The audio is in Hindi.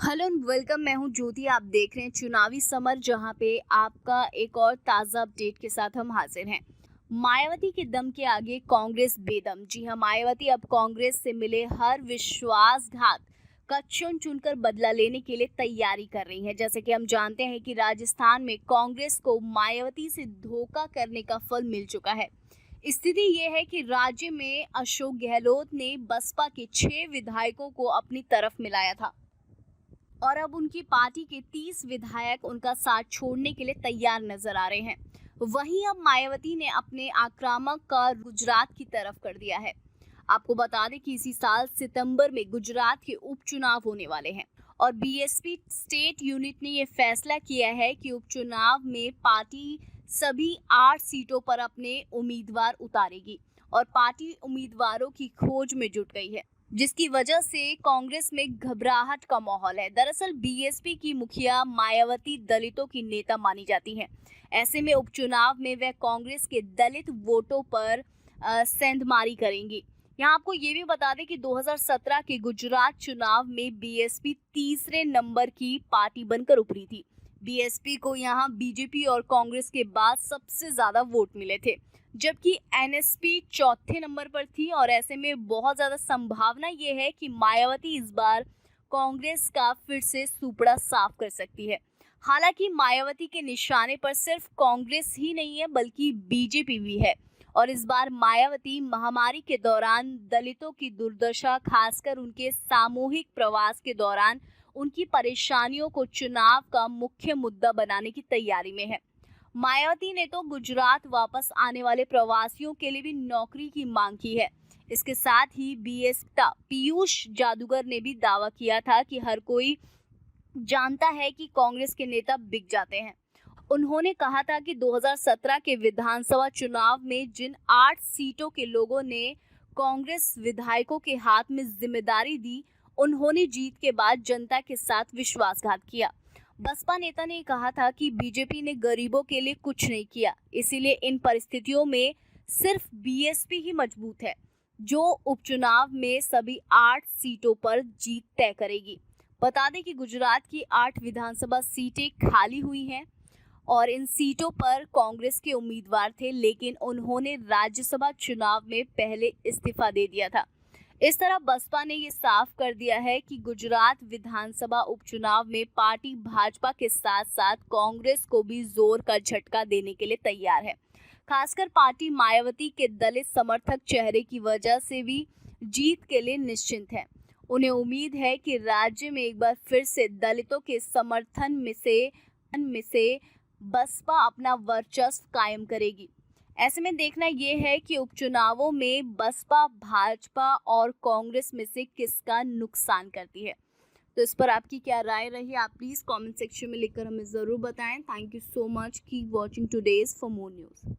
Hello and welcome. मैं हूं ज्योति। आप देख रहे हैं चुनावी समर, जहां पे आपका एक और ताज़ा अपडेट के साथ हम हाजिर हैं। मायावती के दम के आगे कांग्रेस बेदम। जी हां, मायावती अब कांग्रेस से मिले हर विश्वासघात का चुन चुनकर बदला लेने के लिए तैयारी कर रही हैं। जैसे कि हम जानते हैं कि राजस्थान में कांग्रेस को मायावती से धोखा करने का फल मिल चुका है। स्थिति ये है कि राज्य में अशोक गहलोत ने बसपा के 6 विधायकों को अपनी तरफ मिलाया था और अब उनकी पार्टी के 30 विधायक उनका साथ छोड़ने के लिए तैयार नजर आ रहे हैं। वहीं अब मायावती ने अपने आक्रामक का गुजरात की तरफ कर दिया है। आपको बता दें कि इसी साल सितंबर में गुजरात के उपचुनाव होने वाले हैं और बीएसपी स्टेट यूनिट ने यह फैसला किया है कि उपचुनाव में पार्टी सभी 8 सीटों पर अपने उम्मीदवार उतारेगी और पार्टी उम्मीदवारों की खोज में जुट गई है, जिसकी वजह से कांग्रेस में घबराहट का माहौल है। दरअसल बीएसपी की मुखिया मायावती दलितों की नेता मानी जाती हैं। ऐसे में उपचुनाव में वह कांग्रेस के दलित वोटों पर सेंधमारी करेंगी। यहाँ आपको ये भी बता दें कि 2017 के गुजरात चुनाव में बीएसपी तीसरे नंबर की पार्टी बनकर उभरी थी। बीएसपी को यहाँ बीजेपी और कांग्रेस के बाद सबसे ज्यादा वोट मिले थे, जबकि एनएसपी चौथे नंबर पर थी। और ऐसे में बहुत ज्यादा संभावना ये है कि मायावती इस बार कांग्रेस का फिर से सुपड़ा साफ कर सकती है। हालांकि मायावती के निशाने पर सिर्फ कांग्रेस ही नहीं है, बल्कि बीजेपी भी है। और इस बार मायावती महामारी के दौरान दलितों की दुर्दशा, खासकर उनके सामूहिक प्रवास के दौरान उनकी परेशानियों को चुनाव का मुख्य मुद्दा बनाने की तैयारी में है। मायावती ने तो गुजरात वापस आने वाले प्रवासियों के लिए भी नौकरी की मांग की है। इसके साथ ही बीएसपी पीयूष जादूगर ने भी दावा किया था कि हर कोई जानता है कि कांग्रेस के नेता बिक जाते हैं। उन्होंने कहा था कि 2017 के विधानसभा चुनाव में जिन 8 सीटों के लोगों ने कांग्रेस विधायकों के हाथ में जिम्मेदारी दी, उन्होंने जीत के बाद जनता के साथ विश्वासघात किया। बसपा नेता ने कहा था कि बीजेपी ने गरीबों के लिए कुछ नहीं किया, इसीलिए इन परिस्थितियों में सिर्फ बीएसपी ही मजबूत है, जो उपचुनाव में सभी 8 सीटों पर जीत तय करेगी। बता दें कि गुजरात की 8 विधानसभा सीटें खाली हुई हैं और इन सीटों पर कांग्रेस के उम्मीदवार थे, लेकिन उन्होंने राज्यसभा चुनाव में पहले इस्तीफा दे दिया था। इस तरह बसपा ने ये साफ कर दिया है कि गुजरात विधानसभा उपचुनाव में पार्टी भाजपा के साथ साथ कांग्रेस को भी जोर का झटका देने के लिए तैयार है। खासकर पार्टी मायावती के दलित समर्थक चेहरे की वजह से भी जीत के लिए निश्चिंत है। उन्हें उम्मीद है कि राज्य में एक बार फिर से दलितों के समर्थन में से बसपा अपना वर्चस्व कायम करेगी। ऐसे में देखना यह है कि उपचुनावों में बसपा, भाजपा और कांग्रेस में से किसका नुकसान करती है। तो इस पर आपकी क्या राय रही, आप प्लीज कमेंट सेक्शन में लिखकर हमें जरूर बताएं। Thank you so much. Keep watching today's for more news.